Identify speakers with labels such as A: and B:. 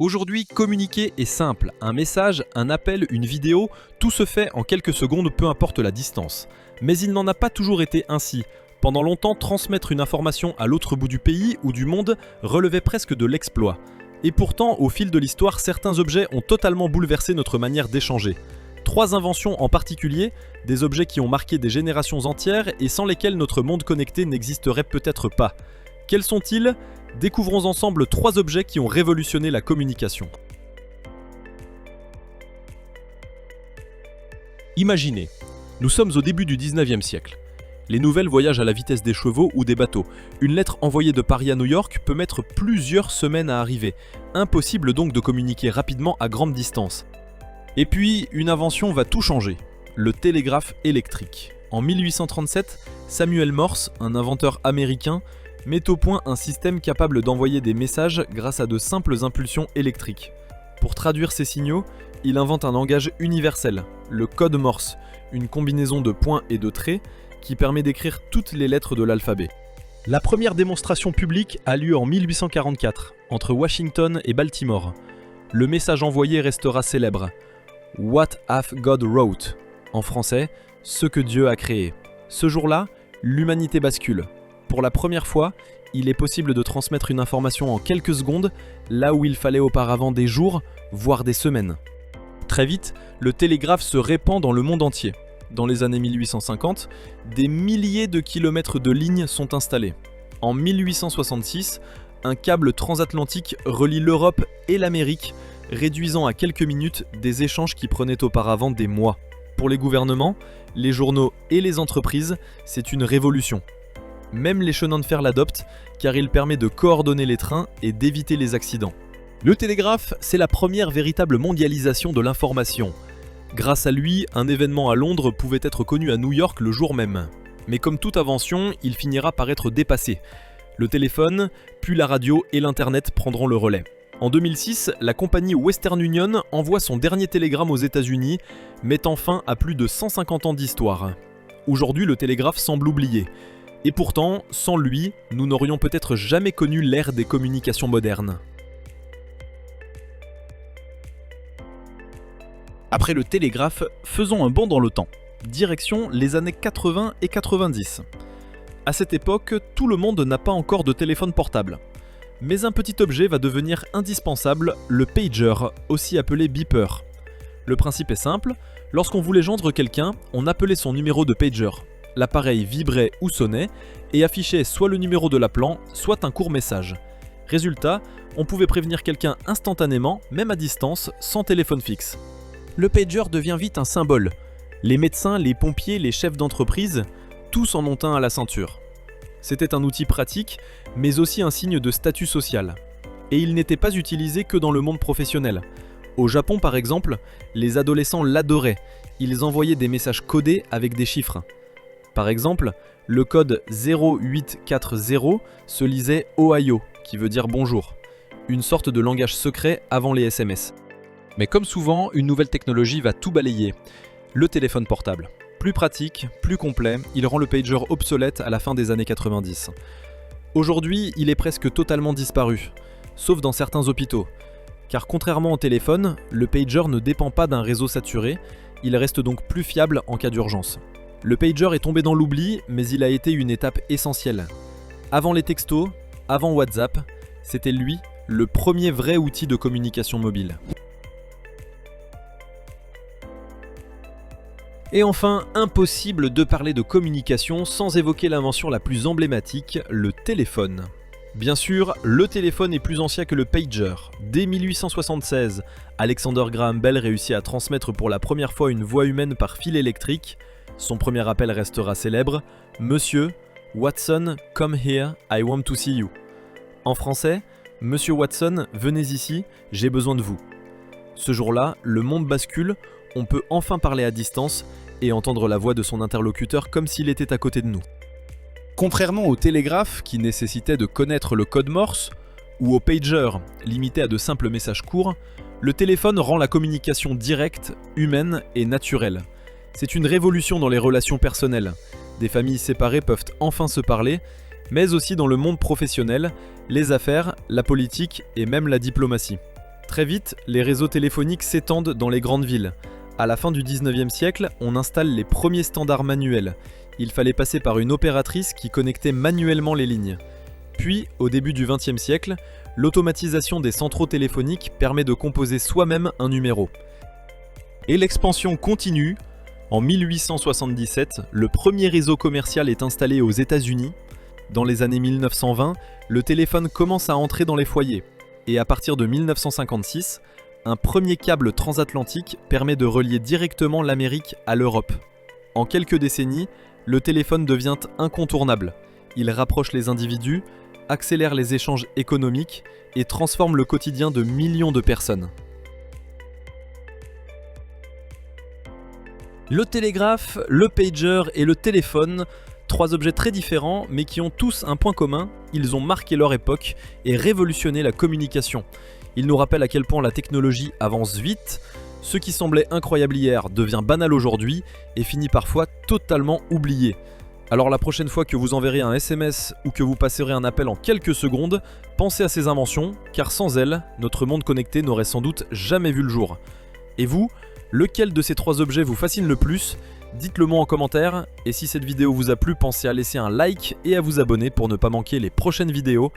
A: Aujourd'hui, communiquer est simple. Un message, un appel, une vidéo, tout se fait en quelques secondes, peu importe la distance. Mais il n'en a pas toujours été ainsi. Pendant longtemps, transmettre une information à l'autre bout du pays ou du monde relevait presque de l'exploit. Et pourtant, au fil de l'histoire, certains objets ont totalement bouleversé notre manière d'échanger. 3 inventions en particulier, des objets qui ont marqué des générations entières et sans lesquels notre monde connecté n'existerait peut-être pas. Quels sont-ils ? Découvrons ensemble 3 objets qui ont révolutionné la communication. Imaginez, nous sommes au début du 19e siècle. Les nouvelles voyagent à la vitesse des chevaux ou des bateaux. Une lettre envoyée de Paris à New York peut mettre plusieurs semaines à arriver. Impossible donc de communiquer rapidement à grande distance. Et puis, une invention va tout changer, le télégraphe électrique. En 1837, Samuel Morse, un inventeur américain, met au point un système capable d'envoyer des messages grâce à de simples impulsions électriques. Pour traduire ces signaux, il invente un langage universel, le code Morse, une combinaison de points et de traits qui permet d'écrire toutes les lettres de l'alphabet. La première démonstration publique a lieu en 1844, entre Washington et Baltimore. Le message envoyé restera célèbre. « What hath God wrote ?» En français, « Ce que Dieu a créé ». Ce jour-là, l'humanité bascule. Pour la première fois, il est possible de transmettre une information en quelques secondes, là où il fallait auparavant des jours, voire des semaines. Très vite, le télégraphe se répand dans le monde entier. Dans les années 1850, des milliers de kilomètres de lignes sont installés. En 1866, un câble transatlantique relie l'Europe et l'Amérique, réduisant à quelques minutes des échanges qui prenaient auparavant des mois. Pour les gouvernements, les journaux et les entreprises, c'est une révolution. Même les chemins de fer l'adoptent, car il permet de coordonner les trains et d'éviter les accidents. Le télégraphe, c'est la première véritable mondialisation de l'information. Grâce à lui, un événement à Londres pouvait être connu à New York le jour même. Mais comme toute invention, il finira par être dépassé. Le téléphone, puis la radio et l'internet prendront le relais. En 2006, la compagnie Western Union envoie son dernier télégramme aux États-Unis, mettant fin à plus de 150 ans d'histoire. Aujourd'hui, le télégraphe semble oublié. Et pourtant, sans lui, nous n'aurions peut-être jamais connu l'ère des communications modernes. Après le télégraphe, faisons un bond dans le temps. Direction les années 80 et 90. À cette époque, tout le monde n'a pas encore de téléphone portable. Mais un petit objet va devenir indispensable, le pager, aussi appelé beeper. Le principe est simple, lorsqu'on voulait joindre quelqu'un, on appelait son numéro de pager. L'appareil vibrait ou sonnait et affichait soit le numéro de l'appelant, soit un court message. Résultat, on pouvait prévenir quelqu'un instantanément, même à distance, sans téléphone fixe. Le pager devient vite un symbole. Les médecins, les pompiers, les chefs d'entreprise, tous en ont un à la ceinture. C'était un outil pratique, mais aussi un signe de statut social. Et il n'était pas utilisé que dans le monde professionnel. Au Japon par exemple, les adolescents l'adoraient. Ils envoyaient des messages codés avec des chiffres. Par exemple, le code 0840 se lisait Ohio, qui veut dire bonjour. Une sorte de langage secret avant les SMS. Mais comme souvent, une nouvelle technologie va tout balayer. Le téléphone portable. Plus pratique, plus complet, il rend le pager obsolète à la fin des années 90. Aujourd'hui, il est presque totalement disparu, sauf dans certains hôpitaux. Car contrairement au téléphone, le pager ne dépend pas d'un réseau saturé, il reste donc plus fiable en cas d'urgence. Le pager est tombé dans l'oubli, mais il a été une étape essentielle. Avant les textos, avant WhatsApp, c'était lui, le premier vrai outil de communication mobile. Et enfin, impossible de parler de communication sans évoquer l'invention la plus emblématique, le téléphone. Bien sûr, le téléphone est plus ancien que le pager. Dès 1876, Alexander Graham Bell réussit à transmettre pour la première fois une voix humaine par fil électrique. Son premier appel restera célèbre, « Monsieur, Watson, come here, I want to see you ». En français, « Monsieur Watson, venez ici, j'ai besoin de vous ». Ce jour-là, le monde bascule, on peut enfin parler à distance et entendre la voix de son interlocuteur comme s'il était à côté de nous. Contrairement au télégraphe qui nécessitait de connaître le code Morse, ou au pager limité à de simples messages courts, le téléphone rend la communication directe, humaine et naturelle. C'est une révolution dans les relations personnelles. Des familles séparées peuvent enfin se parler, mais aussi dans le monde professionnel, les affaires, la politique et même la diplomatie. Très vite, les réseaux téléphoniques s'étendent dans les grandes villes. À la fin du 19e siècle, on installe les premiers standards manuels. Il fallait passer par une opératrice qui connectait manuellement les lignes. Puis, au début du 20e siècle, l'automatisation des centraux téléphoniques permet de composer soi-même un numéro. Et l'expansion continue. En 1877, le premier réseau commercial est installé aux États-Unis. Dans les années 1920, le téléphone commence à entrer dans les foyers. Et à partir de 1956, un premier câble transatlantique permet de relier directement l'Amérique à l'Europe. En quelques décennies, le téléphone devient incontournable. Il rapproche les individus, accélère les échanges économiques et transforme le quotidien de millions de personnes. Le télégraphe, le pager et le téléphone, trois objets très différents mais qui ont tous un point commun, ils ont marqué leur époque et révolutionné la communication. Ils nous rappellent à quel point la technologie avance vite, ce qui semblait incroyable hier devient banal aujourd'hui et finit parfois totalement oublié. Alors la prochaine fois que vous enverrez un SMS ou que vous passerez un appel en quelques secondes, pensez à ces inventions, car sans elles, notre monde connecté n'aurait sans doute jamais vu le jour. Et vous, lequel de ces trois objets vous fascine le plus ? Dites-le moi en commentaire, et si cette vidéo vous a plu, pensez à laisser un like et à vous abonner pour ne pas manquer les prochaines vidéos.